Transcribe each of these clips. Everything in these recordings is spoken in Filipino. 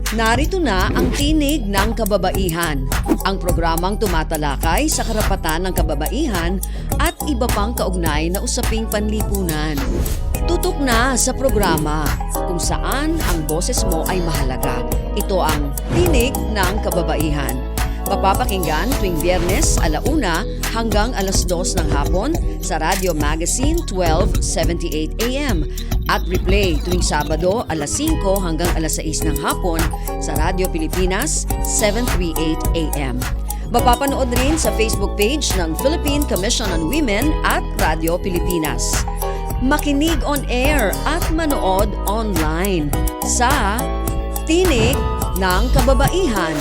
Narito na ang Tinig ng Kababaihan, ang programang tumatalakay sa karapatan ng kababaihan at iba pang kaugnay na usaping panlipunan. Tutok na sa programa kung saan ang boses mo ay mahalaga. Ito ang Tinig ng Kababaihan. Mapapakinggan tuwing Biyernes 1:00 hanggang 2:00 ng hapon sa Radio Magazine 1278 AM at replay tuwing Sabado 5:00 hanggang 6:00 ng hapon sa Radio Pilipinas 738 AM. Mapapanood rin sa Facebook page ng Philippine Commission on Women at Radio Pilipinas. Makinig on air at manood online sa Tinig ng Kababaihan.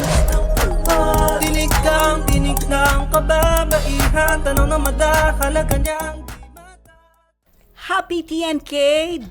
Tinig ng kababaihan, tanong na madahalaga niyang Happy TNK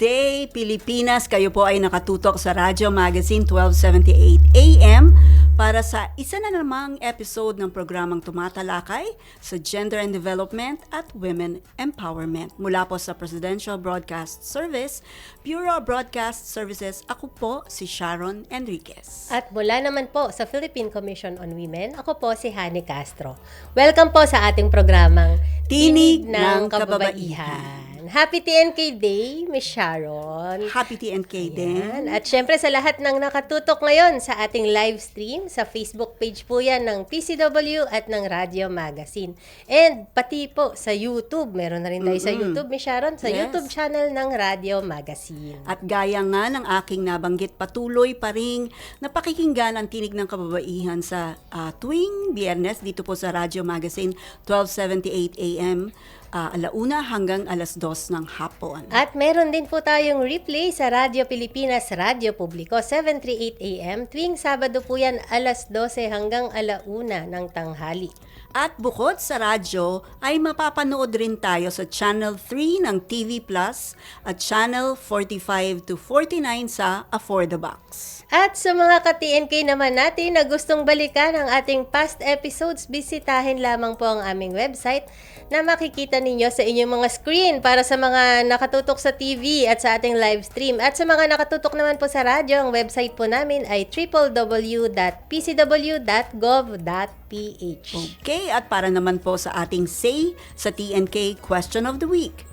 Day, Pilipinas! Kayo po ay nakatutok sa Radio Magazine 1278 AM para sa isa na namang episode ng programang tumatalakay sa gender and development at women empowerment. Mula po sa Presidential Broadcast Service, Bureau of Broadcast Services, ako po si Sharon Enriquez. At mula naman po sa Philippine Commission on Women, ako po si Hani Castro. Welcome po sa ating programang Tinig ng Kababaihan. Happy TNK Day, Miss Sharon. Happy TNK din. At syempre sa lahat ng nakatutok ngayon sa ating live stream, sa Facebook page po yan ng PCW at ng Radio Magazine. And pati po sa YouTube, meron na rin tayo sa YouTube, Miss Sharon, sa YouTube channel ng Radio Magazine. At gaya nga ng aking nabanggit, patuloy pa rin napakikinggan ang Tinig ng Kababaihan sa tuwing Biyernes dito po sa Radio Magazine 1278 AM. 1:00 hanggang 2:00 ng hapon. At meron din po tayong replay sa Radio Pilipinas, Radio Publiko, 738 AM. Tuwing Sabado po yan, 12:00 hanggang 1:00 ng tanghali. At bukod sa radyo, ay mapapanood rin tayo sa Channel 3 ng TV Plus at Channel 45 to 49 sa Affordabox. At sa mga ka-TNK naman natin na gustong balikan ang ating past episodes, bisitahin lamang po ang aming website na makikita ninyo sa inyong mga screen para sa mga nakatutok sa TV at sa ating live stream. At sa mga nakatutok naman po sa radyo, ang website po namin ay www.pcw.gov.ph. Okay, at para naman po sa ating say sa TNK Question of the Week.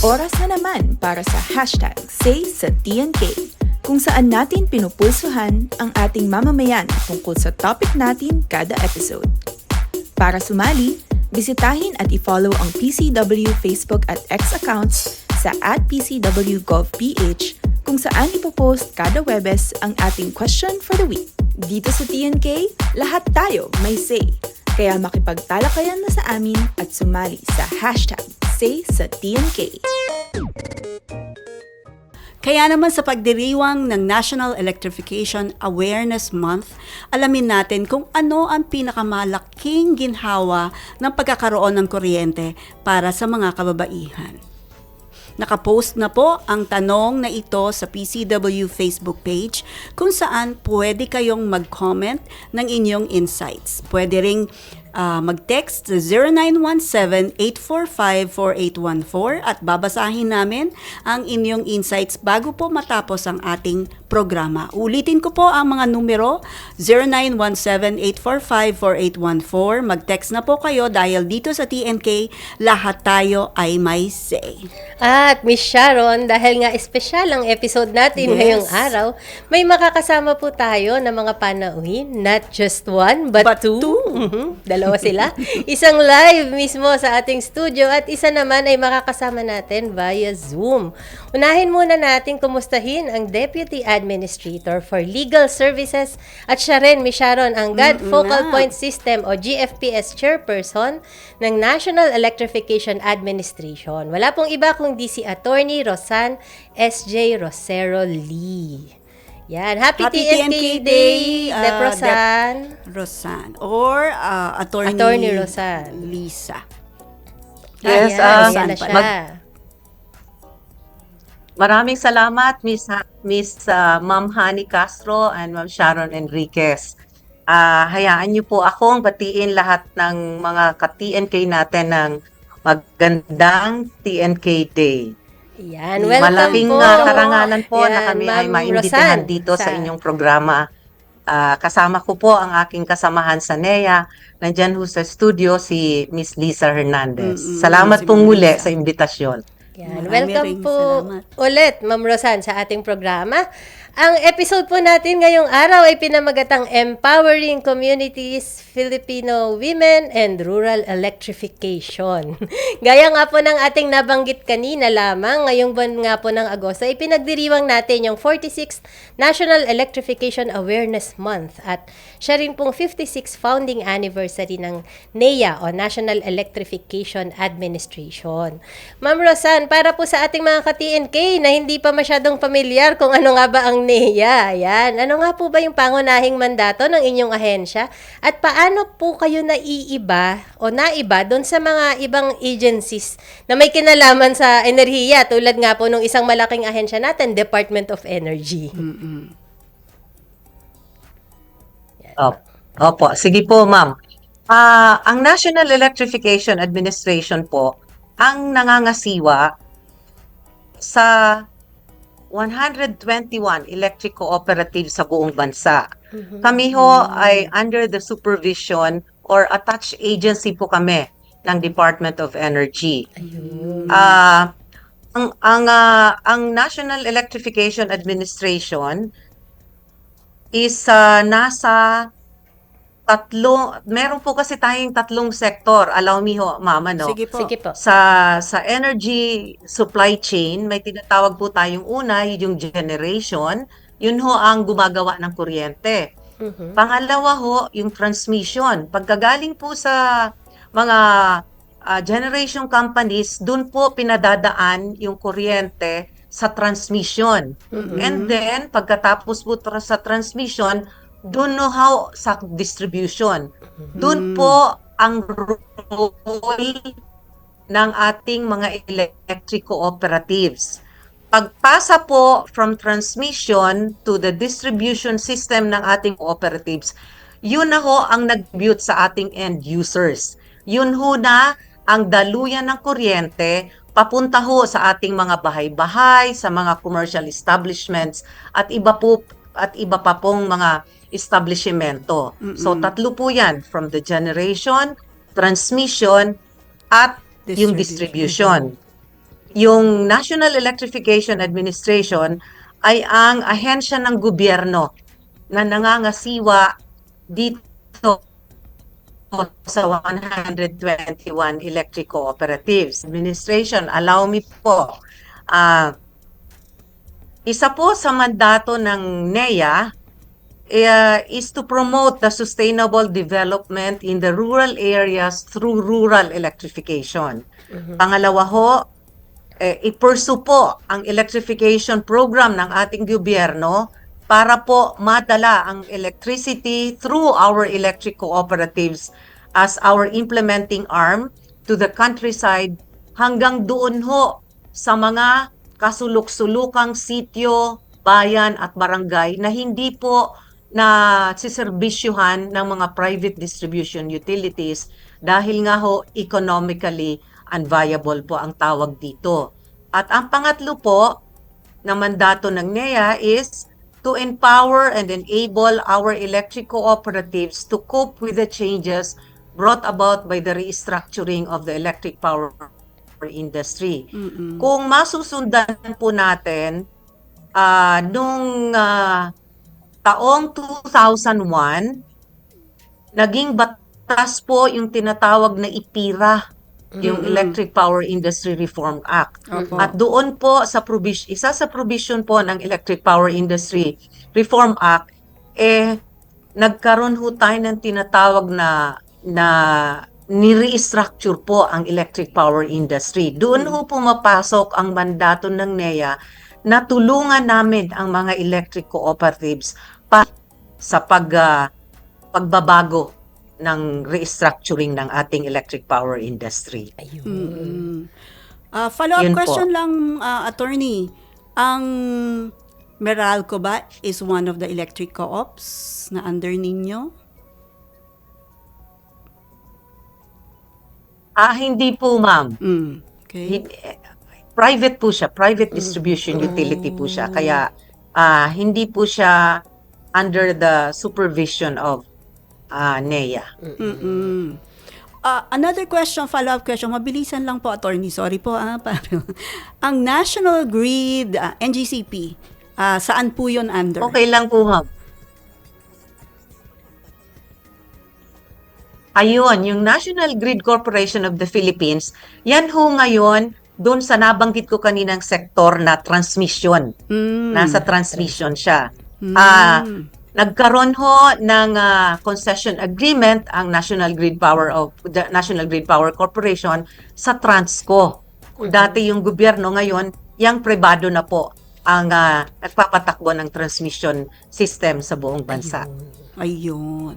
Oras na naman para sa hashtag Say sa TNK, kung saan natin pinupulsuhan ang ating mamamayan tungkol sa topic natin kada episode. Para sumali, bisitahin at i-follow ang PCW Facebook at X accounts sa @PCWGovPH kung saan ipopost kada Webes ang ating question for the week. Dito sa TNK, lahat tayo may say. Kaya makipagtalakayan na sa amin at sumali sa hashtag Say sa TNK. Kaya naman sa pagdiriwang ng National Electrification Awareness Month, alamin natin kung ano ang pinakamalaking ginhawa ng pagkakaroon ng kuryente para sa mga kababaihan. Nakapost na po ang tanong na ito sa PCW Facebook page kung saan pwede kayong mag-comment ng inyong insights. Pwede ring mag-text sa 0917-845-4814 at babasahin namin ang inyong insights bago po matapos ang ating programa. Ulitin ko po ang mga numero, 0917-845-4814. Mag-text na po kayo dahil dito sa TNK, lahat tayo ay may say. At Miss Sharon, dahil nga espesyal ang episode natin ngayong araw, may makakasama po tayo na mga panauhin, not just one, but two. Dalawa sila. Isang live mismo sa ating studio at isa naman ay makakasama natin via Zoom. Unahin muna natin kumustahin ang Deputy Administrator for Legal Services at siya rin, Miss Sharon, ang God Focal Point System o GFPS Chairperson ng National Electrification Administration. Wala pong iba kundi si Attorney Rosan S.J. Rosero Lee. Yan. Happy TNK Day, Dep. Rosan. Rosan. Or Attorney Rosan. Lisa. Yes, Ayan na siya. Maraming salamat, Miss Ma'am Hani Castro and Ma'am Sharon Enriquez. Hayaan niyo po akong batiin lahat ng mga ka-TNK natin ng magandang TNK Day. Yan, welcome Malaking po. karangalan po na Yan, kami ay Ma'am maimbitahan Rosan, dito sa inyong programa. Kasama ko po ang aking kasamahan sa NEA. Nandyan ho sa studio si Miss Lisa Hernandez. Salamat si pong Ma'am muli Lisa. sa imbitasyon. Yan, Marami welcome ring po salamat. ulit, Ma'am Rosan, sa ating programa. Ang episode po natin ngayong araw ay pinamagatang Empowering Communities, Filipino Women and Rural Electrification. Gaya nga po ng ating nabanggit kanina lamang, ngayong buwan nga po ng Agosto, ay pinagdiriwang natin yung 46th National Electrification Awareness Month at siya rin pong 56th founding anniversary ng NEA o National Electrification Administration. Ma'am Rosan, para po sa ating mga ka-TNK na hindi pa masyadong pamilyar kung ano nga ba ang NEA, yan. Ano nga po ba yung pangunahing mandato ng inyong ahensya at paano po kayo naiiba o naiba doon sa mga ibang agencies na may kinalaman sa enerhiya tulad nga po nung isang malaking ahensya natin, Department of Energy. Opo, sige po ma'am. Ang National Electrification Administration po ang nangangasiwa sa 121 electric cooperatives sa buong bansa. Kami ho ay under the supervision or attached agency po kami ng Department of Energy. Ang National Electrification Administration is nasa meron po kasi tayong tatlong sektor. Allow me ho, mama, no? Sige po. Sige po. Sa energy supply chain, may tinatawag po tayong una, yung generation. Yun ho ang gumagawa ng kuryente. Pangalawa ho, yung transmission. Pagkagaling po sa mga generation companies, dun po pinadadaan yung kuryente sa transmission. And then, pagkatapos po sa transmission, doon know-how sa distribution. Doon po ang role ng ating mga electric cooperatives. Pagpasa po from transmission to the distribution system ng ating cooperatives, yun na ho ang nag-contribute sa ating end users. Yun ho na ang daluyan ng kuryente papunta ho sa ating mga bahay-bahay, sa mga commercial establishments at iba pa pong mga establishmento. So tatlo po 'yan, from the generation, transmission at yung distribution. Yung National Electrification Administration ay ang ahensya ng gobyerno na nangangasiwa dito sa 121 electric cooperatives. Administration, allow me po. Isa po sa mandato ng NEA is to promote the sustainable development in the rural areas through rural electrification. Pangalawa ho, i-pursue po ang electrification program ng ating gobyerno para po madala ang electricity through our electric cooperatives as our implementing arm to the countryside hanggang doon ho sa mga kasulok-sulukang sityo, bayan at barangay na hindi po na siserbisyuhan ng mga private distribution utilities dahil nga ho economically unviable po ang tawag dito. At ang pangatlo po na mandato ng NEA is to empower and enable our electric cooperatives to cope with the changes brought about by the restructuring of the electric power industry. Kung masusundan po natin, nung taong 2001, naging batas po yung tinatawag na IPIRA, yung Electric Power Industry Reform Act. At doon po sa isa sa provision po ng Electric Power Industry Reform Act, nagkaroon ho tayo ng tinatawag na ni-restructure po ang electric power industry. Doon ho pumapasok ang mandato ng NEA na tulungan namin ang mga electric cooperatives sa pagbabago ng restructuring ng ating electric power industry. Follow-up Yun po. question lang, attorney. Ang Meralco ba is one of the electric co-ops na under ninyo? Hindi po, ma'am. Okay. private po siya, private distribution utility po siya. Kaya hindi po siya under the supervision of NEA. Another question, follow-up question. Mabilisan lang po, attorney. Sorry po. Ang National Grid, NGCP, saan po yun under? Okay lang po, ma'am. Ayun, yung National Grid Corporation of the Philippines, yan ho ngayon, doon sa nabanggit ko kaninang sektor na transmission. Nasa transmission siya. Nagkaroon ho ng concession agreement ang National Grid Power Corporation sa Transco. Dati yung gobyerno, ngayon yang pribado na po ang nagpapatakbo ng transmission system sa buong bansa. Ayun.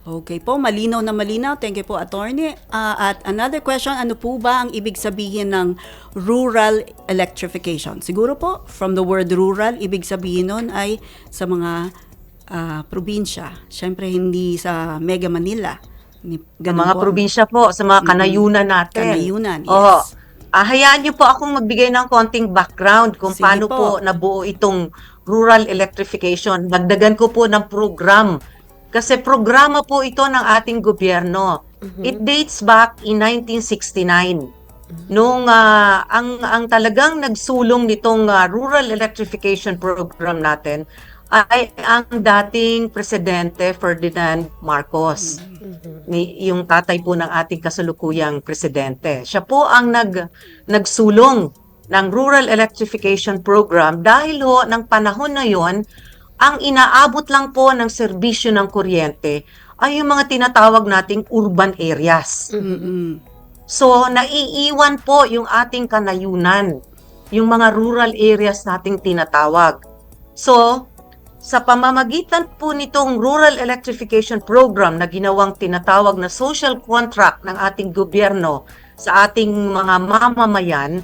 Okay po, malinaw na malinaw. Thank you po, attorney. At another question, ano po ba ang ibig sabihin ng rural electrification? Siguro po, from the word rural, ibig sabihin nun ay sa mga probinsya. Siyempre, hindi sa Mega Manila. Sa mga probinsya po, sa mga kanayunan natin. Kanayunan, yes. Oo. Hayaan niyo po akong magbigay ng konting background kung Sige paano po nabuo itong rural electrification. Dagdagan ko po ng program. Kasi programa po ito ng ating gobyerno. It dates back in 1969. Nung ang talagang nagsulong nitong rural electrification program natin ay ang dating presidente Ferdinand Marcos. Yung tatay po ng ating kasalukuyang presidente. Siya po ang nagsulong ng rural electrification program dahil ho ng panahon na yon, ang inaabot lang po ng serbisyo ng kuryente ay yung mga tinatawag nating urban areas. So, naiiwan po yung ating kanayunan, yung mga rural areas nating tinatawag. So, sa pamamagitan po nitong rural electrification program na ginawang tinatawag na social contract ng ating gobyerno sa ating mga mamamayan,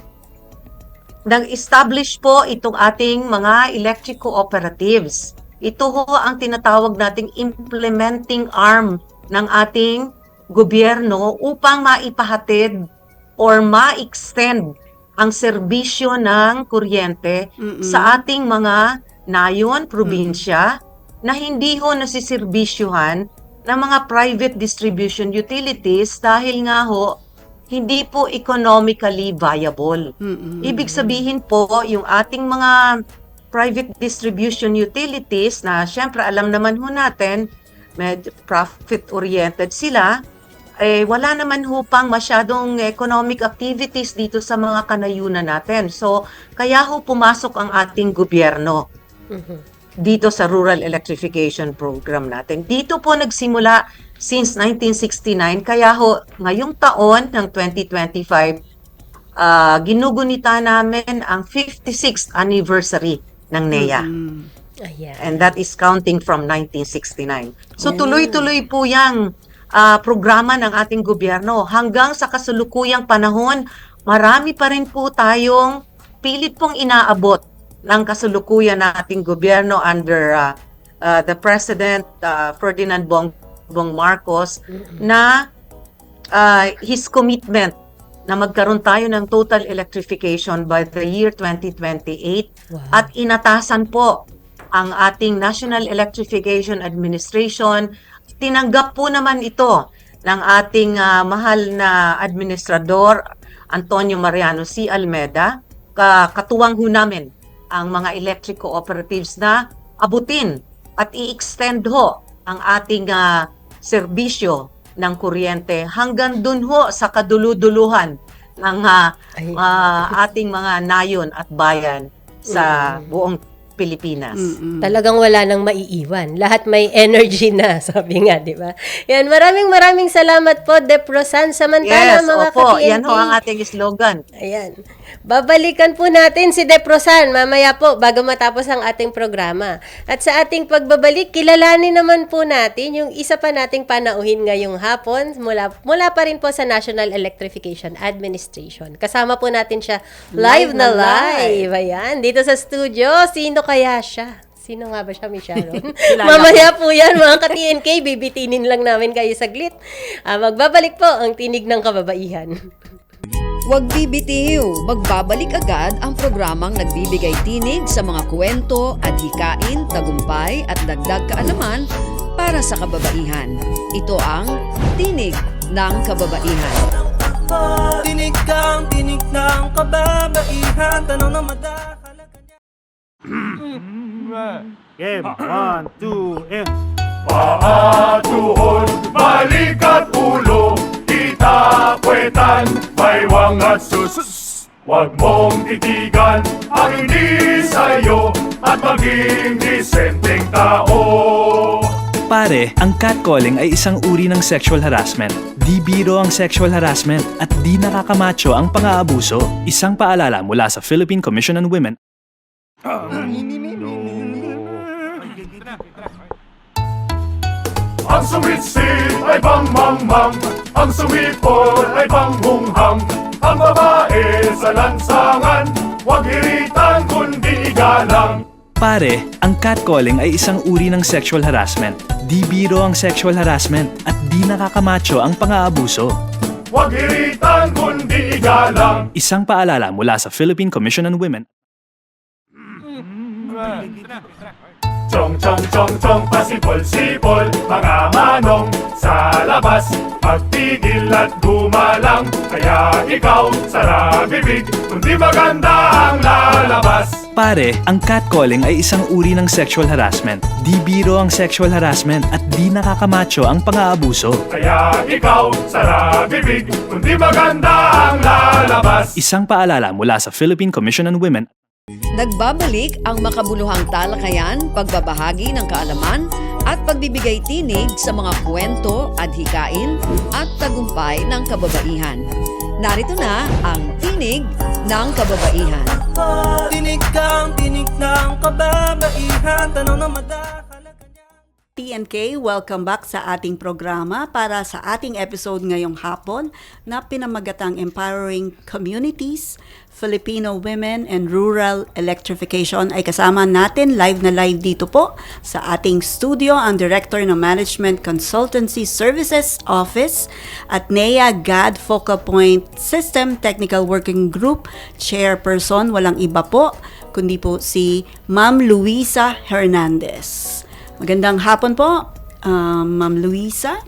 nag-establish po itong ating mga electric cooperatives. Ito ho ang tinatawag nating implementing arm ng ating gobyerno upang maipahatid or ma-extend ang serbisyo ng kuryente sa ating mga nayon, probinsya, na hindi ho nasiserbisyuhan ng mga private distribution utilities dahil nga ho hindi po economically viable. Ibig sabihin po, yung ating mga private distribution utilities na syempre alam naman ho natin, profit-oriented sila, wala naman ho pang masyadong economic activities dito sa mga kanayunan natin. So, kaya ho pumasok ang ating gobyerno dito sa rural electrification program natin. Dito po nagsimula since 1969, kaya ho, ngayong taon ng 2025, ginugunita namin ang 56th anniversary ng NEA. Ayan. And that is counting from 1969. So tuloy-tuloy po yung programa ng ating gobyerno. Hanggang sa kasalukuyang panahon, marami pa rin po tayong pilit pong inaabot ng kasalukuyan nating gobyerno under the President Ferdinand Bongbong Marcos na his commitment na magkaroon tayo ng total electrification by the year 2028. Wow. At inatasan po ang ating National Electrification Administration. Tinanggap po naman ito ng ating mahal na administrador Antonio Mariano C. Almeda. Katuwang ho namin ang mga electric cooperatives na abutin at i-extend ho ang ating serbisyo ng kuryente hanggang dun ho sa kaduluduluhan ng ating mga nayon at bayan sa buong Pilipinas. Talagang wala nang maiiwan. Lahat may energy na, sabi nga, di ba? Yan, maraming salamat po, Dep. Rosan. Samantala, Yes, mga opo, ka-TNK. yan ho ang ating slogan. Ayan. Babalikan po natin si Dep. Rosan mamaya po bago matapos ang ating programa. At sa ating pagbabalik, kilalanin naman po natin yung isa pa nating panauhin ngayong hapon mula pa rin po sa National Electrification Administration. Kasama po natin siya live na live. Ayan, dito sa studio. Sino kaya siya? Sino nga ba siya, Miss Sharon? Mamaya po yan, mga ka-TNK. Bibitinin lang namin kayo saglit. Magbabalik po ang Tinig ng Kababaihan. Huwag bibitiw, magbabalik agad ang programang nagbibigay tinig sa mga kwento, adhikain, tagumpay at dagdag kaalaman para sa kababaihan. Ito ang Tinig ng Kababaihan. Tinig ng kababaihan, tanong na madahalaga niya. Game, 1, 2, and... Paa, tuhod, balik at ulo, kita, kwetan, baywang at sus. Huwag mong titigan ang hindi sa'yo at maging disenteng tao. Pare, ang catcalling ay isang uri ng sexual harassment. Di biro ang sexual harassment at di nakakamacho ang pang-aabuso. Isang paalala mula sa Philippine Commission on Women. Ang sumitsit ay bang-mang-mang, ang sumipol ay bang-hunghang. Ang babae sa lansangan, huwag iritan kundi igalang. Pare, ang catcalling ay isang uri ng sexual harassment. Di biro ang sexual harassment at di nakakamacho ang pang-aabuso. Huwag iritan kundi igalang. Isang paalala mula sa Philippine Commission on Women. Chong chong chong chong pasipol-sipol, mga manong sa labas, magtigil at gumalang. Kaya ikaw, sara bibig, kundi maganda ang lalabas. Pare, ang catcalling ay isang uri ng sexual harassment. Di biro ang sexual harassment at di nakakamacho ang pang-aabuso. Kaya ikaw, sara bibig, kundi maganda ang lalabas. Isang paalala mula sa Philippine Commission on Women. Nagbabalik ang makabuluhang talakayan, pagbabahagi ng kaalaman at pagbibigay tinig sa mga kwento, adhikain at tagumpay ng kababaihan. Narito na ang Tinig ng Kababaihan. Tinig ng kababaihan, tanong na madahalaga niya. TNK, welcome back sa ating programa para sa ating episode ngayong hapon na pinamagatang Empowering Communities, Filipino Women and Rural Electrification ay kasama natin live na live dito po sa ating studio ang Director ng Management Consultancy Services Office at NEA GAD Focal Point System Technical Working Group Chairperson, walang iba po kundi po si Ma'am Luisa Hernandez. Magandang hapon po, Ma'am Luisa.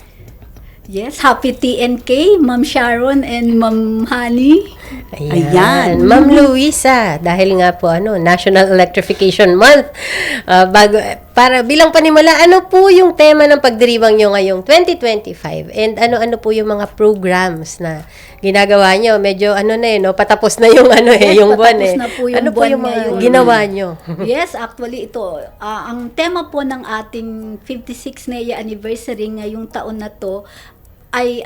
Yes, happy TNK, Ma'am Sharon and Ma'am Honey. Ayan. Ma'am Luisa, dahil nga po National Electrification Month. Para bilang panimula, ano po yung tema ng pagdiriwang nyo ngayong 2025? And ano po yung mga programs na ginagawa nyo? Medyo patapos na yung yung buwan patapos na po yung ano po buwan yung mga ngayon. ginawa nyo? Yes, actually ito, ang tema po ng ating 56 NEA anniversary ngayong taon na to ay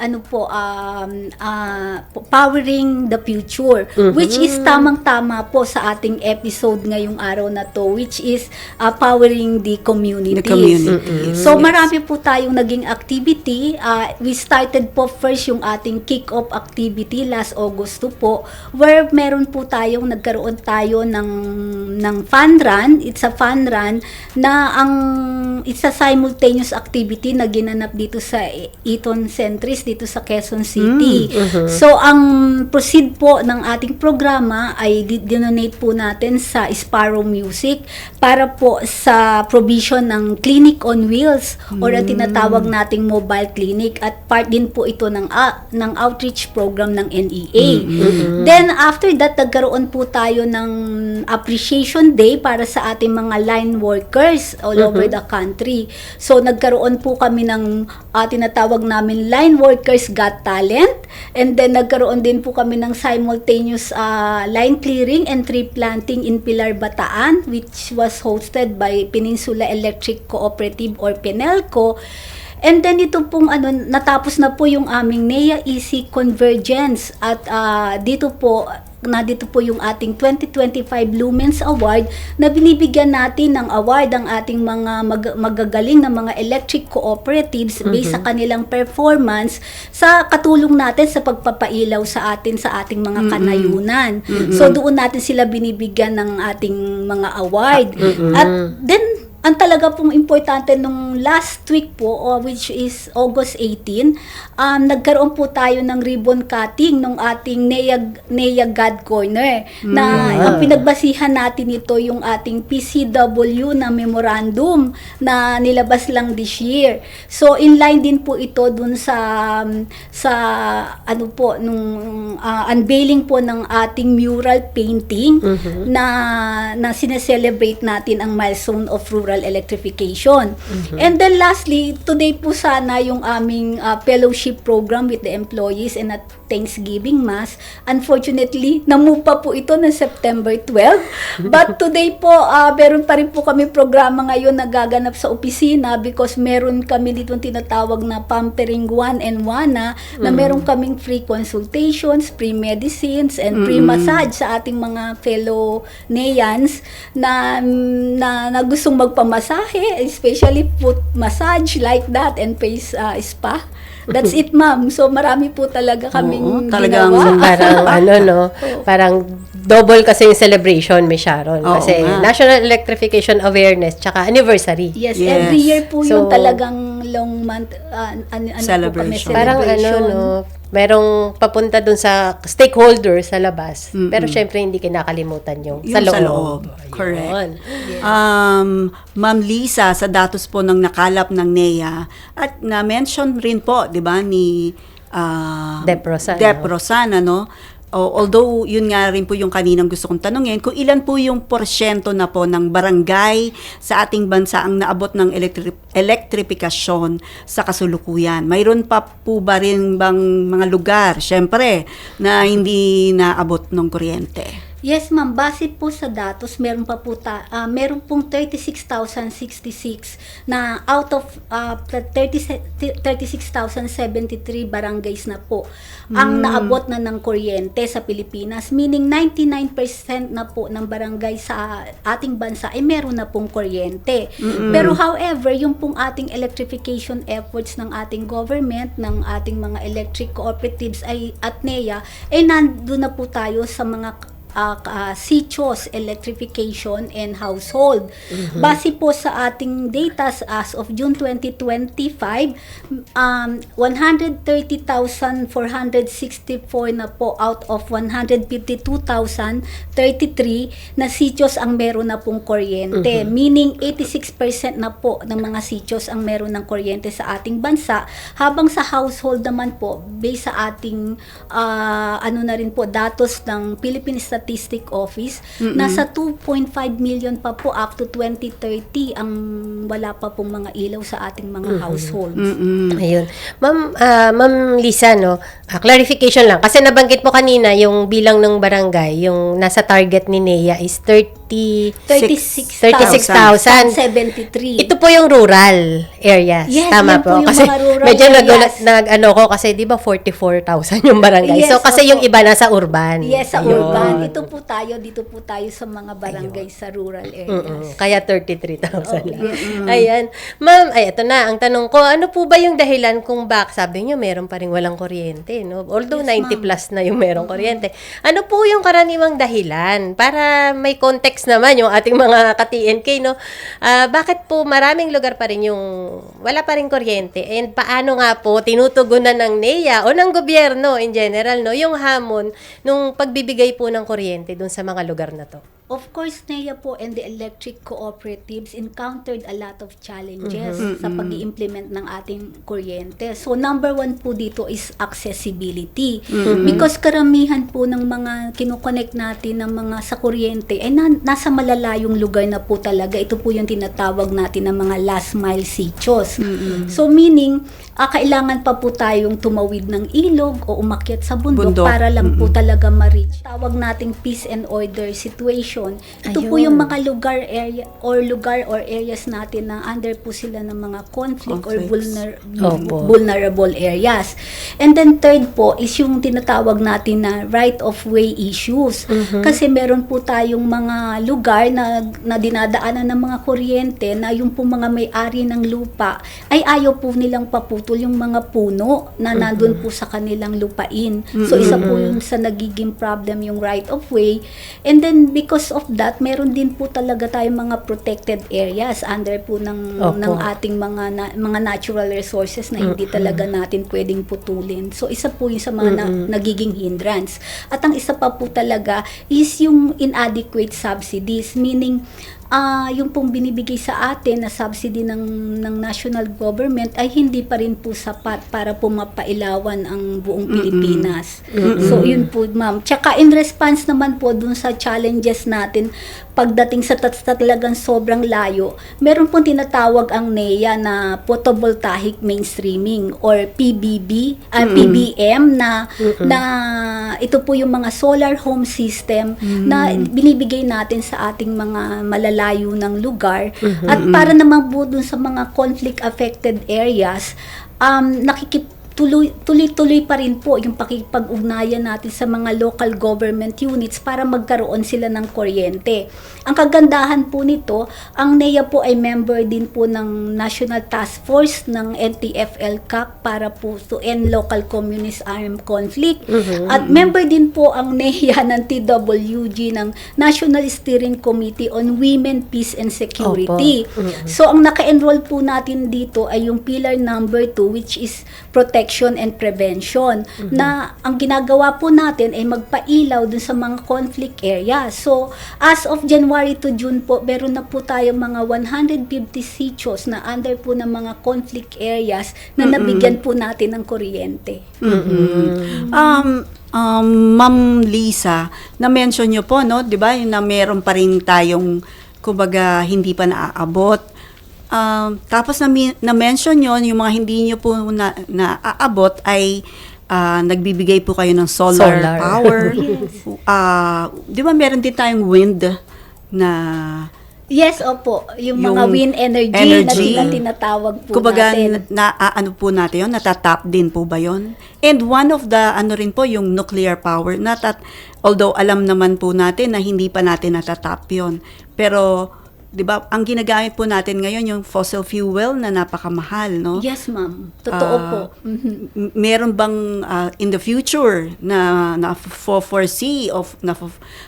powering the future, which is tamang-tama po sa ating episode ngayong araw na to, which is powering the communities. The communities. So marami po tayong naging activity. We started po first yung ating kick-off activity last August po, where meron po nagkaroon tayo ng fun run. It's a fun run na it's a simultaneous activity na ginanap dito sa Eton Centris dito sa Quezon City. So ang proceed po ng ating programa ay dinonate po natin sa Sparrow Music para po sa provision ng Clinic on Wheels or ang tinatawag nating mobile clinic, at part din po ito ng outreach program ng NEA. Then after that, nagkaroon po tayo ng Appreciation Day para sa ating mga line workers all over the country. So nagkaroon po kami ng tinatawag namin Line Workers Got Talent, and then nagkaroon din po kami ng simultaneous line clearing and tree planting in Pilar, Bataan, which was hosted by Peninsula Electric Cooperative or PENELCO. And then ito pong natapos na po yung aming NEA EC Convergence at dito po yung ating 2025 Lumens Award na binibigyan natin ng award ang ating mga magagaling na mga electric cooperatives based sa kanilang performance sa katulong natin sa pagpapailaw sa ating mga kanayunan. So doon natin sila binibigyan ng ating mga award. At then ang talaga pong importante nung last week po, which is August 18, nagkaroon po tayo ng ribbon cutting ng ating NEA God Corner. Na ang pinagbasihan natin ito yung ating PCW na memorandum na nilabas lang this year. So in line din po ito dun sa ano po nung unveiling po ng ating mural painting na sineselebrate natin ang milestone of rural electrification. And then lastly, today po sana yung aming fellowship program with the employees and at Thanksgiving Mass. Unfortunately, na-move pa po ito ng September 12. But today po, meron pa rin po kami programa ngayon na gaganap sa opisina because meron kami dito tinatawag na Pampering 1 and 1 na meron kaming free consultations, free medicines, and free massage sa ating mga fellow NEANs na gustong magpamasahe, especially foot massage like that and face spa. That's it, ma'am. So marami po talaga kaming talagang ginawa. Parang parang double kasi yung celebration, Miss Sharon. Oo Kasi nga. National Electrification Awareness tsaka anniversary. Yes, Yes. every year po yung So, talagang long month Celebration. Parang merong papunta dun sa stakeholder sa labas. Pero syempre hindi kinakalimutan yung sa loob. Correct. Ayun. Ma'am Lisa, sa datos po ng nakalap ng NEA, at na-mention rin po, di ba, ni Dep Rosan, Dep Rosan, ano? Although, yun nga rin po yung kaninang gusto kong tanungin, kung ilan po yung porsyento na po ng barangay sa ating bansa ang naabot ng elektrifikasyon sa kasulukuyan? Mayroon pa po ba rin bang mga lugar, syempre, na hindi naabot ng kuryente? Yes, ma'am. Base po sa datos, meron pa po meron pong 36,066 na out of 36,073 barangays na po ang naabot na ng kuryente sa Pilipinas. Meaning 99% na po ng barangay sa ating bansa ay meron na pong kuryente. Pero however, yung pong ating electrification efforts ng ating government, ng ating mga electric cooperatives at NEA, ay nandun na po tayo sa mga SECHOS, electrification and household. Base po sa ating data as of June 2025, 130,464 na po out of 152,033 na SECHOS ang meron na pong kuryente. Meaning 86% na po ng mga SECHOS ang meron ng kuryente sa ating bansa. Habang sa household naman po, based sa ating na rin po, datos ng Philippine Statistic Office, nasa 2.5 million pa po up to 2030 ang wala pa pong mga ilaw sa ating mga households. Ayun. Ma'am Lisa, no, clarification lang. Kasi nabanggit mo kanina yung bilang ng barangay, yung nasa target ni NEA is 36,073. Ito po yung rural areas. Yes, Tama yan po yung Kasi mga rural medyo areas. nag-ano ko kasi di ba 44,000 yung barangay. Yes, so kasi opo. yung iba nasa urban. Yes, sa Ayun. urban. Dito po tayo sa mga barangay sa rural areas. Kaya 33,000 lang. Ayan. Ma'am, ito na. Ang tanong ko, ano po ba yung dahilan kung sabi nyo, meron pa rin walang kuryente, no? Although Yes, 90 plus na yung merong kuryente. Ano po yung karaniwang dahilan? Para may context naman yung ating mga ka-TNK, no? Bakit po maraming lugar pa rin yung wala pa rin kuryente? And paano nga po tinutugunan ng NEA o ng gobyerno in general, no? Yung hamon nung pagbibigay po ng kuryente dun sa mga lugar na to? Of course, NEA po and the electric cooperatives encountered a lot of challenges sa pag-i-implement ng ating kuryente. So, number one po dito is accessibility. Because karamihan po ng mga kinoconnect natin ng mga sa kuryente ay nasa malalayong lugar na po talaga. Ito po yung tinatawag natin ng mga last mile SECHOS. So, meaning, kailangan pa po tayong tumawid ng ilog o umakyat sa bundok para lang po talaga ma-reach. Tawag nating peace and order situation. Ito po yung mga lugar or areas natin na under po sila ng mga conflict or vulnerable areas. And then third po is yung tinatawag natin na right of way issues. Kasi meron po tayong mga lugar na dinadaanan ng mga kuryente na yung po mga may-ari ng lupa ay ayaw po nilang paputol yung mga puno na nandun po sa kanilang lupain. So isa po yun sa nagiging problem yung right of way. And then because because of that, meron din po talaga tayong mga protected areas under po ng ating mga natural resources na hindi talaga natin pwedeng putulin. So isa po yung sa mga nagiging hindrance. At ang isa pa po talaga is yung inadequate subsidies, meaning yung pong binibigay sa atin na subsidy ng national government ay hindi pa rin po sapat para po mapailawan ang buong Pilipinas. So yun po, ma'am. Tsaka in response naman po dun sa challenges natin pagdating sa talagang sobrang layo, meron pong tinatawag ang NEA na photovoltaic mainstreaming or PBB, PBM na ito po yung mga solar home system na binibigay natin sa ating mga malalayo ng lugar at para naman po dun sa mga conflict affected areas, tuloy-tuloy pa rin po yung pakikipag-ugnayan natin sa mga local government units para magkaroon sila ng kuryente. Ang kagandahan po nito, ang NEA po ay member din po ng National Task Force ng NTF-ELCAC para po to end local communist armed conflict. At member din po ang NEA ng TWG ng National Steering Committee on Women, Peace and Security. So ang naka-enroll po natin dito ay yung pillar number 2, which is protection and prevention, na ang ginagawa po natin ay magpailaw dun sa mga conflict area. So, as of January to June po, meron na po tayo mga 150 sitios na under po ng mga conflict areas na nabigyan po natin ng kuryente. Ma'am Lisa, na-mention nyo po, no, di ba, na meron pa rin tayong, kumbaga, hindi pa naaabot. Tapos na-mention nyo, yung mga hindi nyo po naaabot ay nagbibigay po kayo ng solar power. Di ba meron din tayong wind na... Yes, opo. Yung mga wind energy na tinatawag po kumbaga, natin. ano po natin yun? Natatap din po ba yun? And one of the, ano rin po, yung nuclear power. Although alam naman po natin na hindi pa natin natatap yun. Pero, di ba, ang ginagamit po natin ngayon yung fossil fuel na napakamahal, no? Yes, ma'am. Totoo po. Meron bang in the future na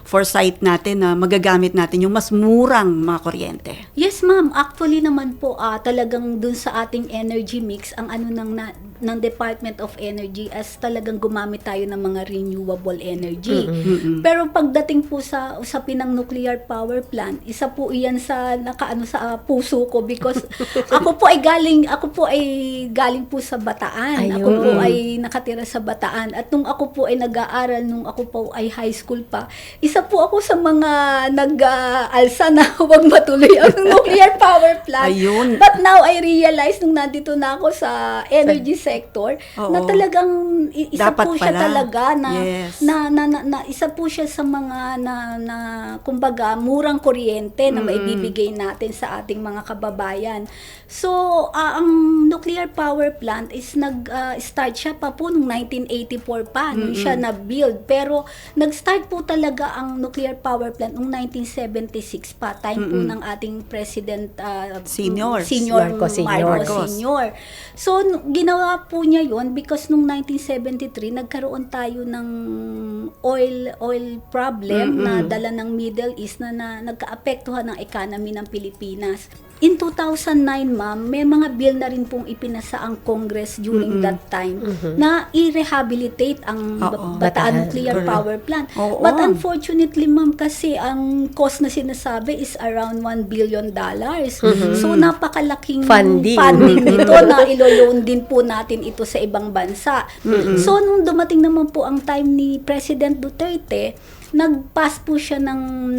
foresight natin na magagamit natin yung mas murang mga kuryente? Yes, ma'am. Actually naman po, talagang dun sa ating energy mix, ang ano ng Department of Energy as talagang gumamit tayo ng mga renewable energy. Pero pagdating po sa usapin ng nuclear power plant, isa po iyan sa nakaano sa puso ko because ako po ay galing po sa Bataan. Ayun. Ako po ay nakatira sa Bataan at nung ako po ay nag-aaral nung ako po ay high school pa, isa po ako sa mga nag-alsa na huwag matuloy ang nuclear power plant. Ayun. But now I realize nung nandito na ako sa energy sector na talagang isa Dapat po siya pala. talaga na, Yes. na isa po siya sa mga na kumbaga murang kuryente na maibibigay natin sa ating mga kababayan. So, ang nuclear power plant is nag-start siya pa po noong 1984 pa, nung siya na-build. Pero, nag-start po talaga ang nuclear power plant noong 1976 pa, time po ng ating President Senior. Marcos Senior. So, ginawa po niya yon because noong 1973, nagkaroon tayo ng oil problem na dala ng Middle East na nagkaapektuhan ng economy ng Pilipinas. In 2009, ma'am, may mga bill na rin pong ipinasa ang Congress during that time na i-rehabilitate ang Bataan Nuclear Power Plant. But unfortunately, ma'am, kasi ang cost na sinasabi is around $1 billion. So, napakalaking funding nito na ilo-loan din po natin ito sa ibang bansa. So, nung dumating naman po ang time ni President Duterte, nag-pass po siya ng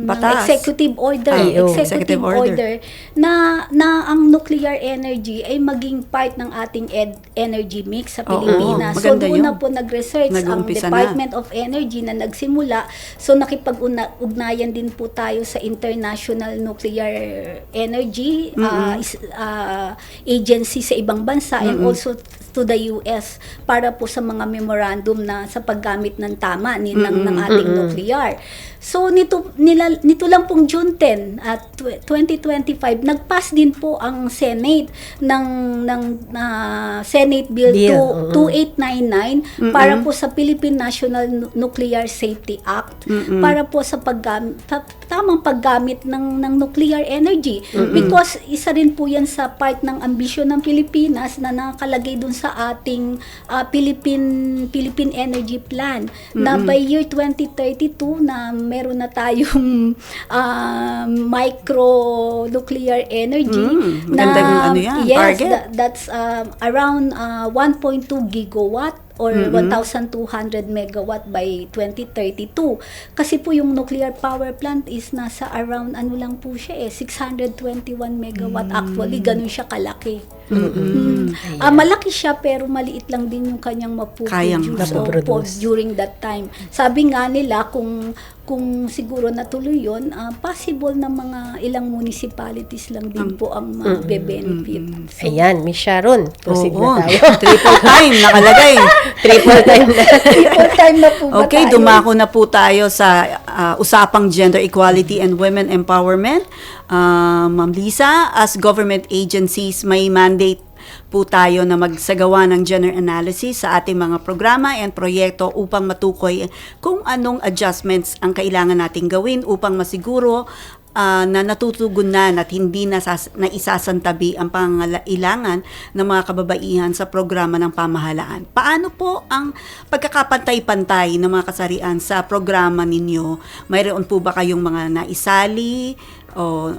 executive order, na ang nuclear energy ay maging part ng ating energy mix sa Pilipinas. So doon na po nag-research ang Department of Energy na nagsimula. So nakipag-ugnayan din po tayo sa International Nuclear Energy Agency sa ibang bansa and also to the US para po sa mga memorandum na sa paggamit ng tama ng ating nuclear. So nito lang pong June 10 at 2025 nag-pass din po ang Senate ng Senate Bill, Bill, 2899 para po sa Philippine National Nuclear Safety Act para po sa tamang paggamit ng nuclear energy, because isa rin po yan sa part ng ambisyon ng Pilipinas na nakalagay dun sa ating Philippine Energy Plan na by year 2032 na meron na tayong micro nuclear energy na Ganda yung ano yan, yes, target. that's around 1.2 gigawatt or 1,200 megawatt by 2032. Kasi po yung nuclear power plant is nasa around ano lang po siya 621 megawatt actually, ganun siya kalaki. Malaki siya pero maliit lang din yung kanyang Kayang mapuproduce during that time. Sabi nga nila kung siguro natuloy yun, possible na mga ilang municipalities lang din po ang mabe-benefit. So, Ayan, Miss Sharon, proceed Oo. na tayo. Triple time nakalagay. Triple time na. full time na po ba Okay, tayo? dumako na po tayo sa usapang gender equality and women empowerment. Ma'am Lisa, as government agencies, may mandate po tayo na magsagawa ng gender analysis sa ating mga programa and proyekto upang matukoy kung anong adjustments ang kailangan nating gawin upang masiguro na natutugunan at hindi na isasantabi ang pangangailangan ng mga kababaihan sa programa ng pamahalaan. Paano po ang pagkakapantay-pantay ng mga kasarian sa programa ninyo? Mayroon po ba kayong mga naisali o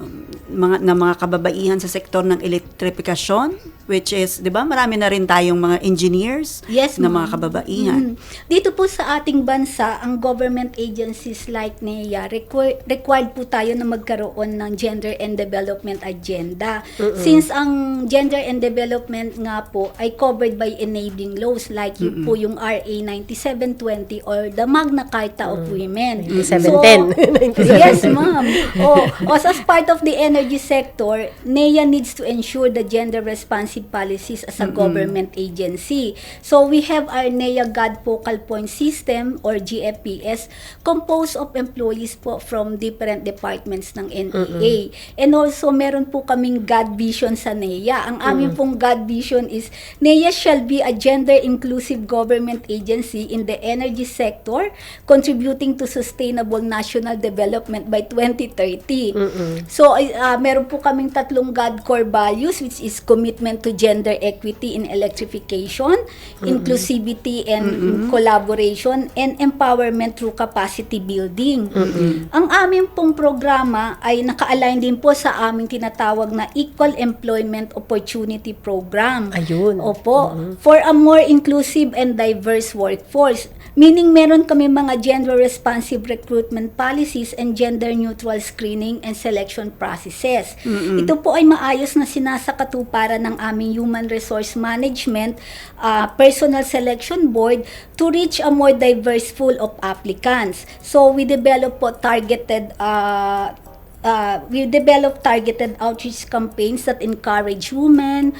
mga kababaihan sa sektor ng elektrifikasyon, which is, 'di ba, marami na rin tayong mga engineers na mga kababaihan. Dito po sa ating bansa, ang government agencies like NEA, required po tayo na magkaroon ng gender and development agenda. Since ang gender and development nga po ay covered by enabling laws like po yung RA 9720 or the Magna Carta of Women. 9710. Yes, ma'am. As part of the energy sector, NEA needs to ensure the gender responsive policies as a government agency. So we have our NEA God Focal Point System or GFPS composed of employees po from different departments ng NEA. And also meron po kaming God Vision sa NEA. Ang aming pong God Vision is NEA shall be a gender inclusive government agency in the energy sector contributing to sustainable national development by 2030. So, meron po kaming 3 God core values, which is commitment to gender equity in electrification, inclusivity and collaboration, and empowerment through capacity building. Ang aming pong programa ay naka-align din po sa aming tinatawag na Equal Employment Opportunity Program. Ayun. Opo. For a more inclusive and diverse workforce. Meaning meron kami mga gender-responsive recruitment policies and gender-neutral screening and selection processes. Ito po ay maayos na sinasakatuparan ng aming Human Resource Management Personal Selection Board to reach a more diverse pool of applicants. So we develop po targeted outreach campaigns that encourage women,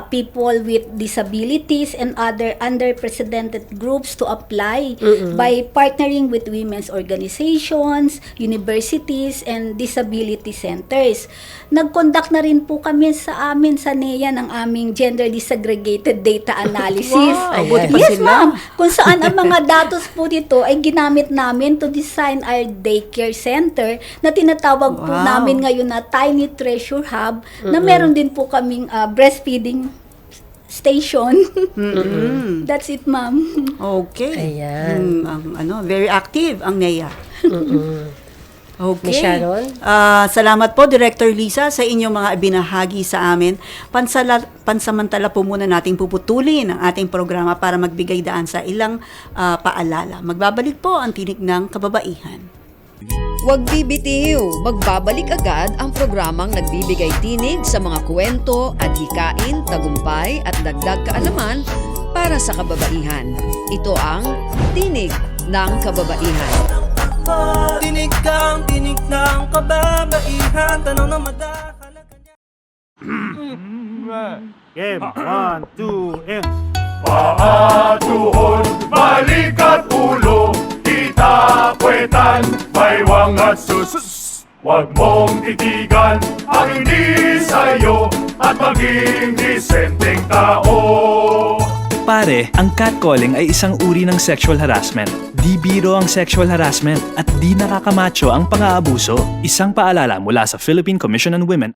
people with disabilities, and other underrepresented groups to apply by partnering with women's organizations, universities, and disability centers. Nag-conduct na rin po kami sa NEA ng aming gender disaggregated data analysis. Wow, buti pa Yes, sila. ma'am. Kung saan ang mga datos po dito ay ginamit namin to design our daycare center na tinatawag po namin ngayon na Tiny Treasure Hub na meron din po kaming breastfeeding station. That's it, ma'am. Okay. Ayan. Very active ang NEA. Okay. Miss Sharon? Salamat po, Director Lisa, sa inyong mga ibinahagi sa amin. Pansamantala po muna nating puputulin ang ating programa para magbigay daan sa ilang paalala. Magbabalik po ang Tinig ng Kababaihan. Huwag bibitiw, magbabalik agad ang programang nagbibigay tinig sa mga kwento, adhikain, tagumpay at dagdag kaalaman para sa kababaihan. Ito ang Tinig ng Kababaihan. Tinig ng kababaihan, tanong na madahalaga niya. Game, 1, 2, and... Paa, tuhod, balik at ulo, kita puwetan, maywang at sus. Huwag mong titigan ang hindi sa'yo at maging disenteng tao. Pare, ang catcalling ay isang uri ng sexual harassment. Di biro ang sexual harassment at di nakakamacho ang pang-aabuso. Isang paalala mula sa Philippine Commission on Women.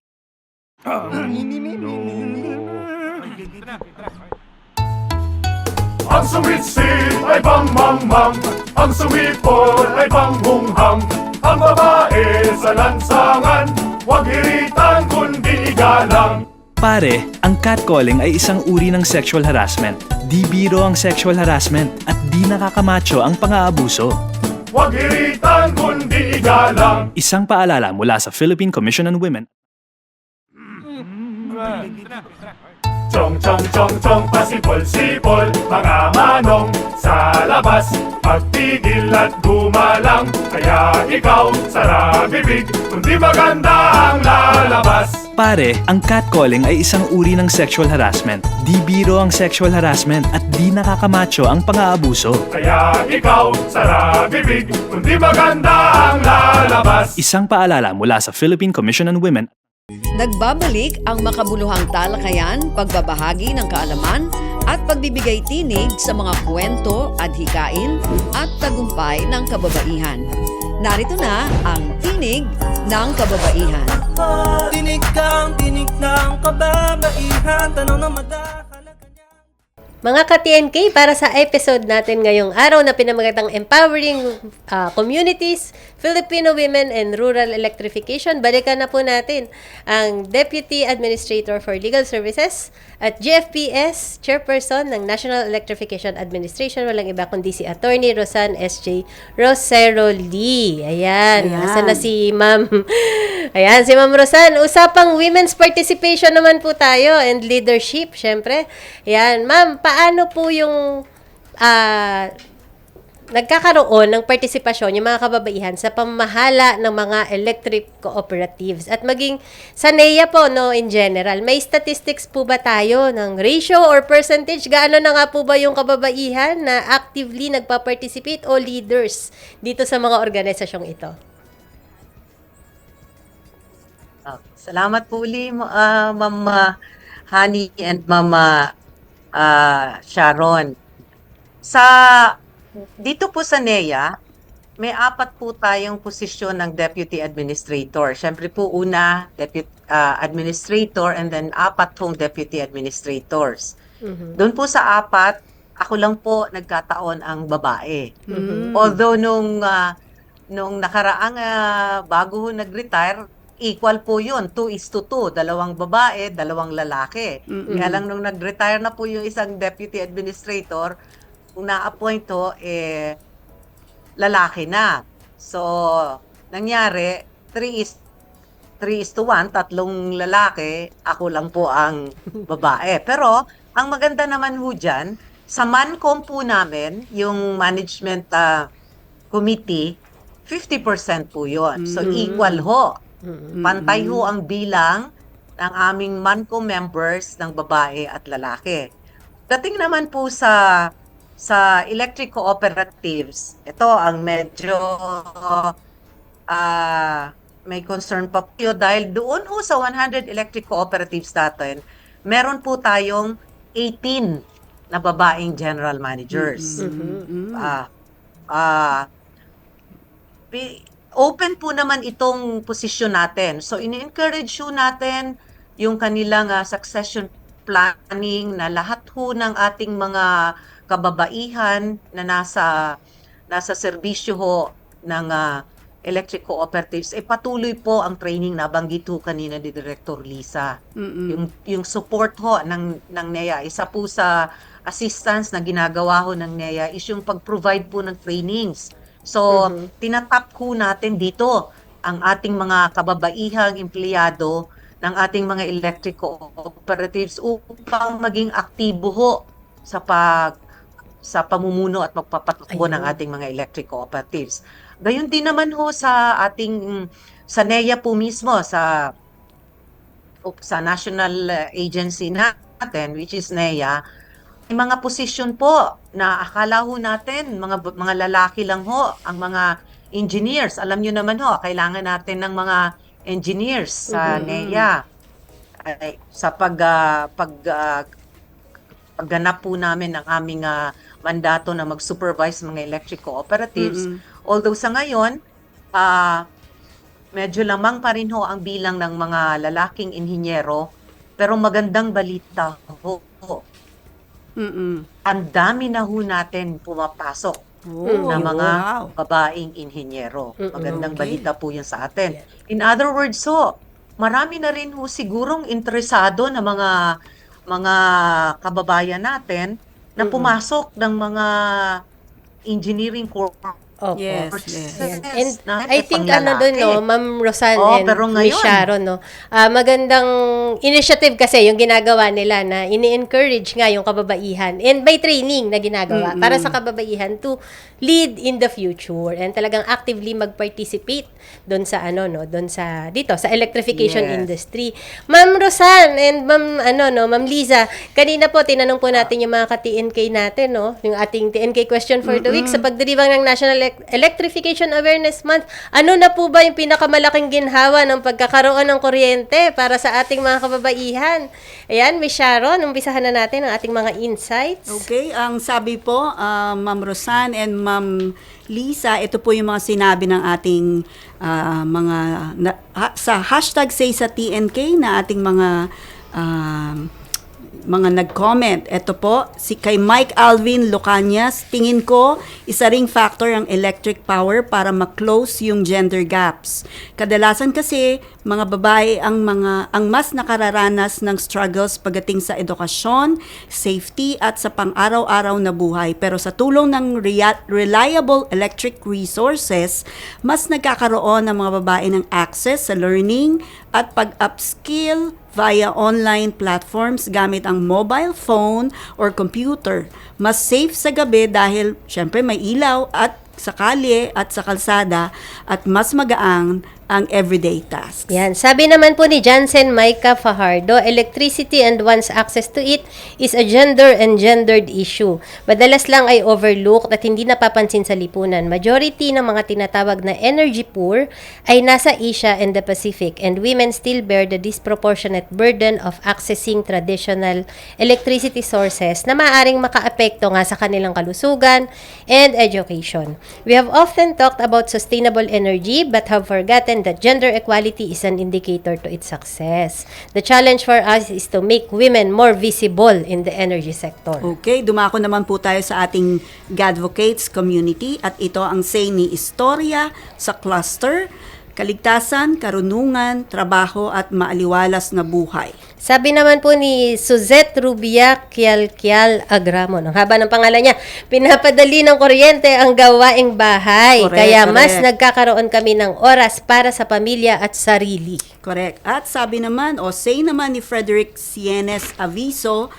Ang sumit-sit ay bang-mang-mang, ang sumipol ay bang-hung-hang. Ang babae sa lansangan, huwag iritan kundi igalang. Pare, ang catcalling ay isang uri ng sexual harassment. Di biro ang sexual harassment at di nakakamacho ang pang-aabuso. Huwag iritan kundi igalang. Isang paalala mula sa Philippine Commission on Women. Chong chong chong chong pasipol-sipol, mga manong sa labas, magpigil at gumalang. Kaya ikaw sara bibig, kundi maganda ang lalabas. Pare, ang catcalling ay isang uri ng sexual harassment. Di biro ang sexual harassment at di nakakamacho ang pang-aabuso. Kaya ikaw sara bibig, kundi maganda ang lalabas. Isang paalala mula sa Philippine Commission on Women. Nagbabalik ang makabuluhang talakayan, pagbabahagi ng kaalaman at pagbibigay tinig sa mga kwento, adhikain at tagumpay ng kababaihan. Narito na ang Tinig ng Kababaihan. Tinig ng kababaihan, tanong na madakalagan niya. Mga ka-TNK, para sa episode natin ngayong araw na pinamagatang Empowering Communities, Filipino Women and Rural Electrification, balikan na po natin ang Deputy Administrator for Legal Services at GFPS Chairperson ng National Electrification Administration, walang iba kundi si Attorney Rosan S.J. Rosero Lee. Ayan, nasa na si Ma'am. Ayan, si Ma'am Rosan. Usapang women's participation naman po tayo and leadership, syempre. Ayan, Ma'am, paano po yung nagkakaroon ng partisipasyon yung mga kababaihan sa pamamahala ng mga electric cooperatives at maging sa NEA po, no, in general? May statistics po ba tayo ng ratio or percentage? Gaano na nga po ba yung kababaihan na actively nagpa-participate o leaders dito sa mga organisasyong ito? Salamat po uli, Ma'am Honey and Ma'am Sharon. Dito po sa NEA, may 4 po tayong posisyon ng Deputy Administrator. Siyempre po una, Deputy Administrator and then 4 pong Deputy Administrators. Doon po sa 4, ako lang po nagkataon ang babae. Although nung nakaraang bago ho nag-retire, equal po yun, 2:2, 2 babae, 2 lalaki. Kaya lang nung nag-retire na po yung isang Deputy Administrator, kung na-appoint ho, lalaki na. So, nangyari, 3:1, 3 lalaki, ako lang po ang babae. Pero, ang maganda naman ho dyan, sa MANCOM po namin, yung management committee, 50% po yun. So, equal ho. Pantay ho ang bilang ng aming MANCOM members ng babae at lalaki. Dating naman po sa electric cooperatives, ito ang medyo may concern pa po dahil doon ho sa 100 electric cooperatives natin, meron po tayong 18 na babaeng general managers. Open po naman itong posisyon natin. So, ini-encourage ho natin yung kanilang succession planning na lahat ho ng ating mga kababaihan na nasa serbisyo ho ng electric cooperatives, patuloy po ang training na banggit ho kanina ni Director Lisa. Yung support ho ng NEA, isa po sa assistance na ginagawa ho ng NEA is yung pag-provide po ng trainings. So, tinatap ho natin dito ang ating mga kababaihang empleyado ng ating mga electric cooperatives upang maging aktibo ho sa pamumuno at magpapatakbo ng ating mga electric cooperatives. Gayon din naman ho sa NEA po mismo, sa national agency natin, which is NEA, mga posisyon po na akala ho natin mga lalaki lang ho ang mga engineers. Alam niyo naman ho, kailangan natin ng mga engineers sa NEA sa pagganap po namin ng aming mandato na mag-supervise mga electric cooperatives. Although sa ngayon, medyo lamang pa rin ho ang bilang ng mga lalaking inhinyero, pero magandang balita ho. Ang dami na ho natin pumapasok na mga babaeng inhinyero. Magandang balita po yan sa atin. In other words ho, marami na rin ho sigurong interesado na mga kababayan natin na pumasok ng mga engineering courses. Yes. And I think Ma'am Rosan and pero Miss ngayon, Sharon, magandang initiative kasi yung ginagawa nila na ini-encourage nga yung kababaihan and by training na ginagawa para sa kababaihan to lead in the future and talagang actively mag-participate doon sa dito sa electrification industry. Ma'am Rosan and Ma'am Liza, kanina po tinanong po natin yung mga ka-TNK natin, yung ating TNK question for the week sa pagdiriwang ng National Electrification Awareness Month. Ano na po ba yung pinakamalaking ginhawa ng pagkakaroon ng kuryente para sa ating mga kababaihan? Ayan, Miss Sharon, umpisahan na natin ang ating mga insights. Okay, ang sabi po, Ma'am Rosan and Ma'am Lisa, ito po yung mga sinabi ng ating sa hashtag say sa TNK na ating mga nag-comment. Ito po, kay Mike Alvin Lucanias, tingin ko, isa ring factor ang electric power para ma-close yung gender gaps. Kadalasan kasi, mga babae ang mas nakararanas ng struggles pagdating sa edukasyon, safety, at sa pang-araw-araw na buhay. Pero sa tulong ng reliable electric resources, mas nagkakaroon ng mga babae ng access sa learning at pag-upskill via online platforms gamit ang mobile phone or computer. Mas safe sa gabi dahil syempre may ilaw at sa kalye at sa kalsada at mas magaang ang everyday tasks. Yan. Sabi naman po ni Jansen Micah Fajardo, electricity and one's access to it is a gender and gendered issue. Madalas lang ay overlooked at hindi napapansin sa lipunan. Majority ng mga tinatawag na energy poor ay nasa Asia and the Pacific and women still bear the disproportionate burden of accessing traditional electricity sources na maaaring makaapekto nga sa kanilang kalusugan and education. We have often talked about sustainable energy but have forgotten that gender equality is an indicator to its success. The challenge for us is to make women more visible in the energy sector. Okay, dumako naman po tayo sa ating Gadvocates community at ito ang say ni Istorya sa cluster, kaligtasan, karunungan, trabaho at maaliwalas na buhay. Sabi naman po ni Suzette Rubia Kial Agramon, ang haba ng pangalan niya, pinapadali ng kuryente ang gawaing bahay. Kaya mas nagkakaroon kami ng oras para sa pamilya at sarili. Correct. At sabi naman, say naman ni Frederick Sienes Aviso,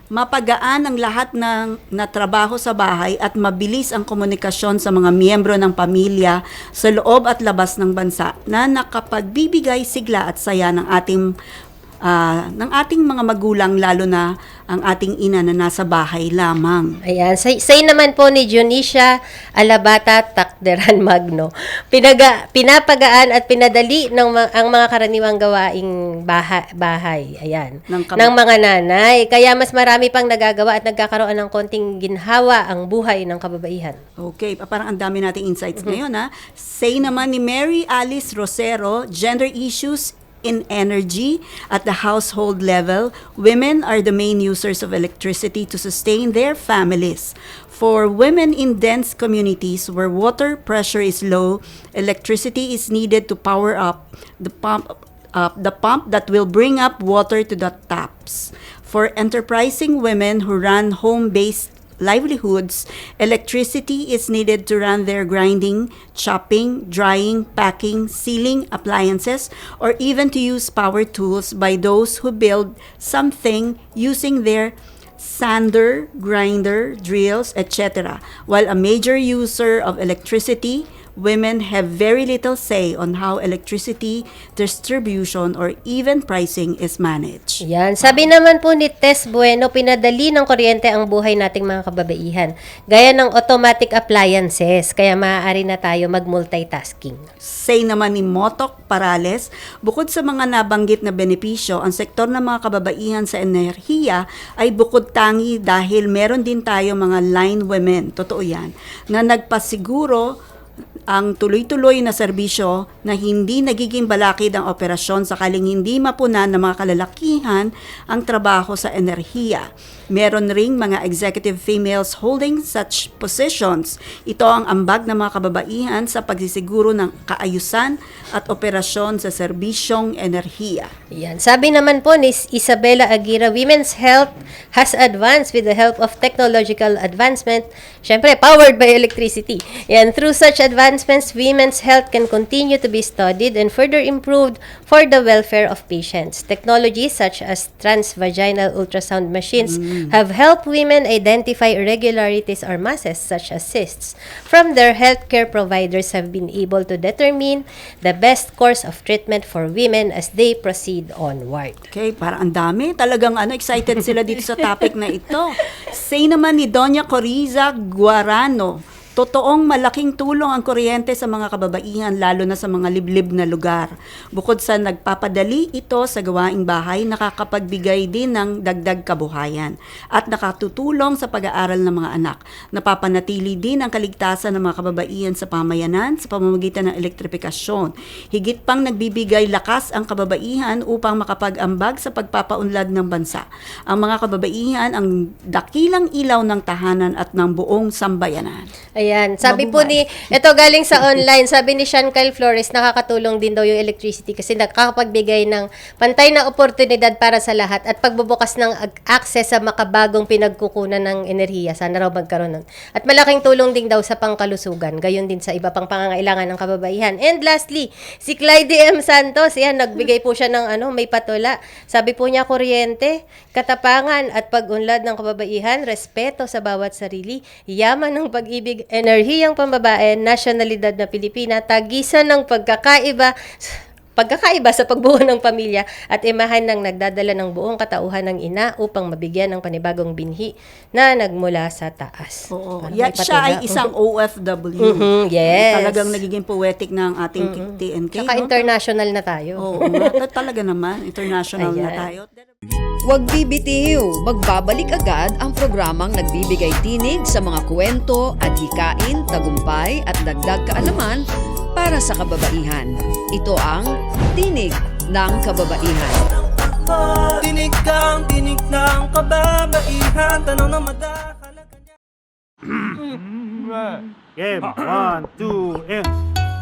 mapagaan ang lahat ng natrabaho sa bahay at mabilis ang komunikasyon sa mga miyembro ng pamilya sa loob at labas ng bansa na nakapagbibigay sigla at saya ng ating mga magulang, lalo na ang ating ina na nasa bahay lamang. Ayan. Say naman po ni Dionisia Alabata Takderan Magno, pinapagaan at pinadali ang mga karaniwang gawaing bahay. Ayan. Ng mga nanay. Kaya mas marami pang nagagawa at nagkakaroon ng konting ginhawa ang buhay ng kababaihan. Okay. Parang ang dami nating insights ngayon, ha? Say naman ni Mary Alice Rosero, gender issues in energy at the household level, women are the main users of electricity to sustain their families. For women in dense communities where water pressure is low, electricity is needed to power up the pump that will bring up water to the taps. For enterprising women who run home-based livelihoods, electricity is needed to run their grinding, chopping, drying, packing, sealing appliances, or even to use power tools by those who build something using their sander, grinder, drills, etc. While a major user of electricity, women have very little say on how electricity distribution or even pricing is managed. Yan. Sabi naman po ni Tess Bueno, pinadali ng kuryente ang buhay nating mga kababaihan. Gaya ng automatic appliances, kaya maaari na tayo mag-multitasking. Say naman ni Motok Parales, bukod sa mga nabanggit na benepisyo, ang sektor ng mga kababaihan sa enerhiya ay bukod tangi dahil meron din tayo mga line women, totoo yan, na nagpasiguro ang tuloy-tuloy na serbisyo na hindi nagiging balakid ang operasyon sakaling hindi mapunan ng mga kalalakihan ang trabaho sa enerhiya. Meron ring mga executive females holding such positions. Ito ang ambag ng mga kababaihan sa pagsisiguro ng kaayusan at operasyon sa serbisyong enerhiya. Yan. Sabi naman po ni Isabella Aguirre, women's health has advanced with the help of technological advancement, syempre powered by electricity. Yan. Through such advancements, women's health can continue to be studied and further improved for the welfare of patients. Technologies such as transvaginal ultrasound machines have helped women identify irregularities or masses such as cysts. From their healthcare providers have been able to determine the best course of treatment for women as they proceed onward. Okay, parang ang dami. Talagang excited sila dito sa topic na ito. Say naman ni Doña Coriza Guarano, totoong malaking tulong ang kuryente sa mga kababaihan lalo na sa mga liblib na lugar. Bukod sa nagpapadali ito sa gawaing bahay, nakakapagbigay din ng dagdag kabuhayan at nakatutulong sa pag-aaral ng mga anak. Napapanatili din ang kaligtasan ng mga kababaihan sa pamayanan sa pamamagitan ng elektripikasyon. Higit pang nagbibigay lakas ang kababaihan upang makapag-ambag sa pagpapaunlad ng bansa. Ang mga kababaihan ang dakilang ilaw ng tahanan at ng buong sambayanan. Ayan. Sabi po ito galing sa online, sabi ni Sean Kyle Flores, nakakatulong din daw yung electricity kasi nakakapagbigay ng pantay na oportunidad para sa lahat at pagbubukas ng access sa makabagong pinagkukunan ng enerhiya. Sana raw magkaroon nun. At malaking tulong din daw sa pangkalusugan, gayon din sa iba pang pangangailangan ng kababaihan. And lastly, si Clyde M. Santos, yan, nagbigay po siya ng may patula. Sabi po niya, kuryente, katapangan at pag-unlad ng kababaihan, respeto sa bawat sarili, yaman ng pag-ibig, enerhiyang pambabae, nasyonalidad na Pilipina, tagisan ng pagkakaiba sa pagbuo ng pamilya at imahan ng nagdadala ng buong katauhan ng ina upang mabigyan ng panibagong binhi na nagmula sa taas. Oo. Parang Yan may siya ay patula. isang OFW. Yes. Talagang nagiging poetic ng ating TNK. Tsaka international na tayo. Oo, talaga naman. International na Ayan. tayo. Huwag bibitiw, magbabalik agad ang programang nagbibigay tinig sa mga kwento at hikain, tagumpay at dagdag kaalaman para sa kababaihan. Ito ang Tinig ng Kababaihan. Tinig kang tinig ng kababaihan, tanong na madakalagan niya. Game 1, 2, and...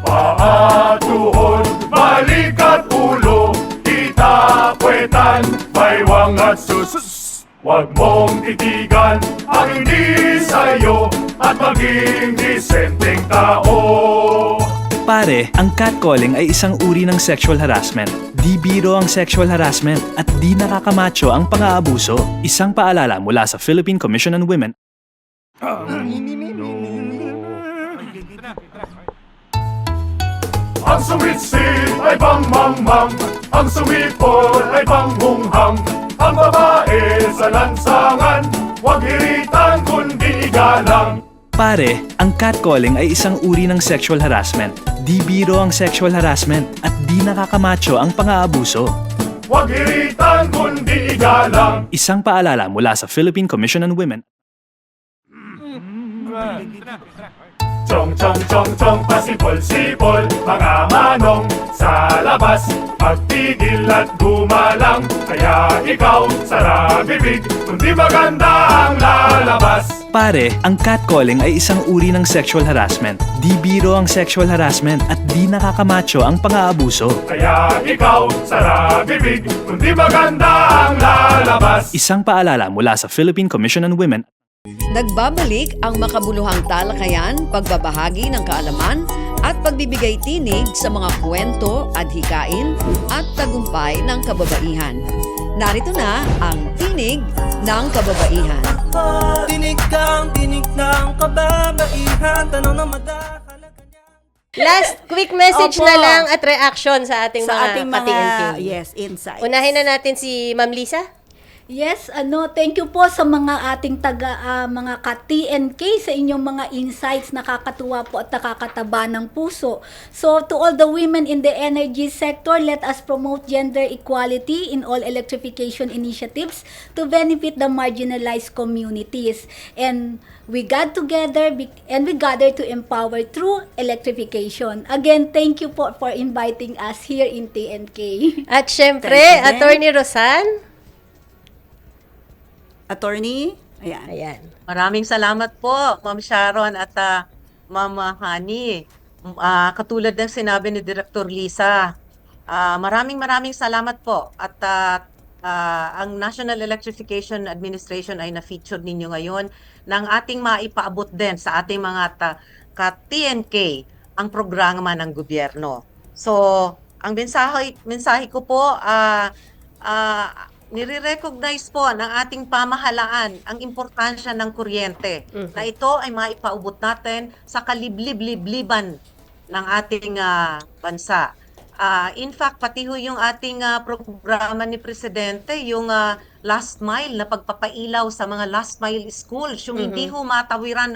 Paa, tuhod, balik at ulo, kita, puwetan, baywang at sus. Huwag mong titigan ang hindi sa'yo at maging disenteng tao. Pare, ang catcalling ay isang uri ng sexual harassment. Di biro ang sexual harassment at di nakakamacho ang pang-aabuso. Isang paalala mula sa Philippine Commission on Women. Ang sumitsit ay bang-mang-mang, ang sumipol ay bang-hunghang. Ang babae sa lansangan, huwag iritan kundi igalang. Pare, ang catcalling ay isang uri ng sexual harassment. Di biro ang sexual harassment at di nakakamacho ang pang-aabuso. Huwag iritan kundi igalang. Isang paalala mula sa Philippine Commission on Women. Chong chong chong chong pasipol-sipol, mga manong sa labas, magtigil at gumalang. Kaya ikaw, sara bibig, kundi maganda ang lalabas. Pare, ang catcalling ay isang uri ng sexual harassment. Di biro ang sexual harassment at di nakakamacho ang pang-aabuso. Kaya ikaw, sara bibig, kundi maganda ang lalabas. Isang paalala mula sa Philippine Commission on Women. Nagbabalik ang makabuluhang talakayan, pagbabahagi ng kaalaman at pagbibigay tinig sa mga kwento, adhikain at tagumpay ng kababaihan. Narito na ang Tinig ng Kababaihan. Tinig kang tinig ng kababaihan, tanong na madakalagan niya. Last quick message Opo. na lang at reaction sa ating mga ka-TNK. insights. Unahin na natin si Ma'am Lisa. Yes, thank you po sa mga ating mga ka-TNK sa inyong mga insights, nakakatuwa po at nakakataba ng puso. So, to all the women in the energy sector, let us promote gender equality in all electrification initiatives to benefit the marginalized communities. And we got together and we gather to empower through electrification. Again, thank you po for inviting us here in TNK. At syempre, Thank you din. Attorney Rosan. Attorney? Ayan. Ayan. Maraming salamat po, Ma'am Sharon at Ma'am Hani. Katulad ng sinabi ni Director Lisa, maraming salamat po. At ang National Electrification Administration ay na-feature ninyo ngayon ng ating maipaabot din sa ating mga ka-TNK ang programa ng gobyerno. So, ang mensahe ko po, nire-recognize po ng ating pamahalaan ang importansya ng kuryente na ito ay maipaubot natin sa kaliblib-libliban ng ating bansa. In fact, pati ho yung ating programa ni Presidente, yung last mile na pagpapailaw sa mga last mile schools, yung hindi ho matawiran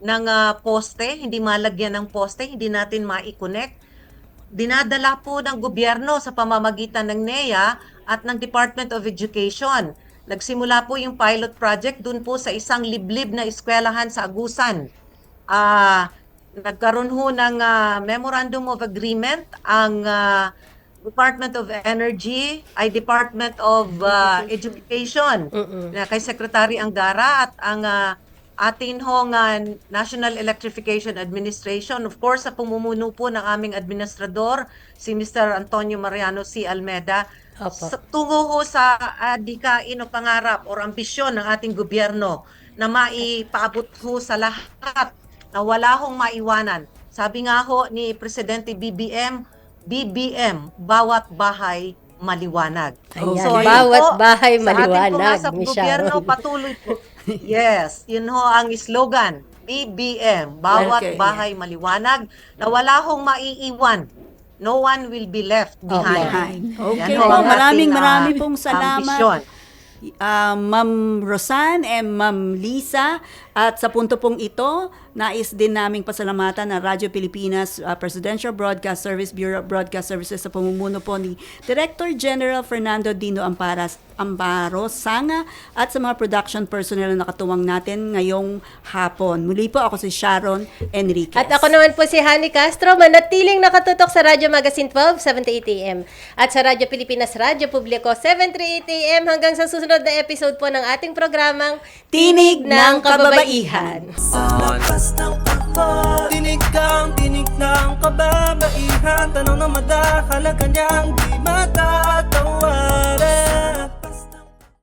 ng poste, hindi malagyan ng poste, hindi natin ma-connect. Dinadala po ng gobyerno sa pamamagitan ng NEA at ng Department of Education. Nagsimula po yung pilot project dun po sa isang liblib na eskwelahan sa Agusan. Nagkaroon ho ng Memorandum of Agreement ang Department of Energy, ay Department of Education, na kay Secretary Angara at ang atin hong National Electrification Administration, of course, sa pumumuno po ng aming administrador, si Mr. Antonio Mariano C. Almeda, tungo ho sa adhikain o pangarap o ambisyon ng ating gobyerno na maipaabot ho sa lahat na wala hong maiwanan. Sabi nga ho ni Presidente BBM, bawat bahay maliwanag. Ayan, bawat bahay maliwanag, Sa ating Miss gobyerno Sharon. patuloy po. Yes, yun ho ang slogan, BBM, bawat Okay, bahay maliwanag, na wala hong maiiwan. No one will be left behind. Okay Yan ho po, ang ating, maraming pong salamat. ambisyon. Ma'am Rosan and Ma'am Lisa. At sa punto pong ito, nais din naming pasalamatan ang Radyo Pilipinas Presidential Broadcast Service, Bureau of Broadcast Services sa pamumuno po ni Director General Fernando Dino Ambaro Sanga at sa mga production personnel na nakatuwang natin ngayong hapon. Muli po ako si Sharon Enriquez. At ako naman po si Hani Castro, manatiling nakatutok sa Radyo Magazine 12, 7 to 8 a.m. At sa Radyo Pilipinas Radyo Publiko, 7 to 8 a.m. hanggang sa susunod na episode po ng ating programang Tinig ng Kababaihan. Sa labas ng pagpag tinig ng kababaihan. Tanong na madahalaga niyang di matatawaran.